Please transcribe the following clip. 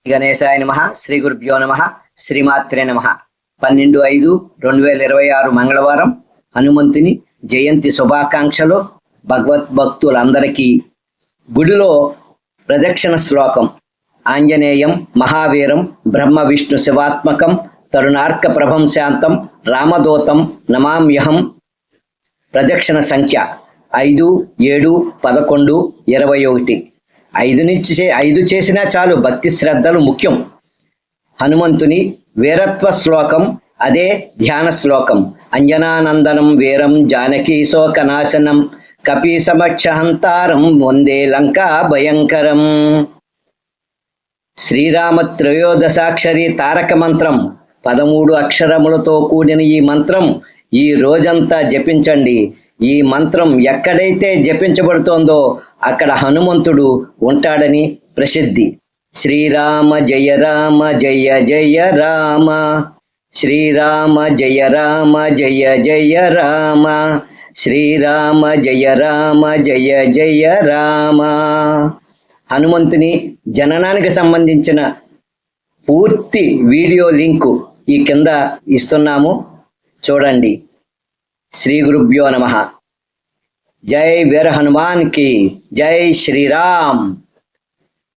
గణేశాయ నమః. శ్రీ గురుభ్యో నమః. శ్రీమాత్రే నమః. 12/5/2026 మంగళవారం హనుమంతుని జయంతి శుభాకాంక్షలు. భగవద్భక్తులందరికీ గుడిలో ప్రదక్షిణ శ్లోకం. ఆంజనేయం మహావీరం బ్రహ్మ విష్ణు శివాత్మకం తరుణార్క ప్రభం శాంతం రామదూతం నమామ్యహం. ప్రదక్షిణ సంఖ్య 5, 7, 11, 21. 5 చేసినా చాలు. భక్తి శ్రద్ధలు ముఖ్యం. హనుమంతుని వీరత్వ శ్లోకం, అదే ధ్యాన శ్లోకం. అంజనానందనం వీరం జానకీ శోకనాశనం కపీ సమక్షహంతారం వందే లంకా భయంకరం. శ్రీరామ త్రయోదశాక్షరి తారక మంత్రం. 13 అక్షరములతో కూడిన ఈ మంత్రం ఈ రోజంతా జపించండి. ఈ మంత్రం ఎక్కడైతే జపించబడుతోందో అక్కడ హనుమంతుడు ఉంటాడని ప్రసిద్ధి. శ్రీరామ జయ రామ జయ జయ రామ, శ్రీరామ జయ రామ జయ జయ రామ, శ్రీరామ జయ రామ జయ జయ రామ. హనుమంతుని జననానికి సంబంధించిన పూర్తి వీడియో లింకు ఈ కింద ఇస్తున్నాము, చూడండి. శ్రీ గురుభ్యో నమః. జై వీర హనుమాన్ కి జై. శ్రీరామ్.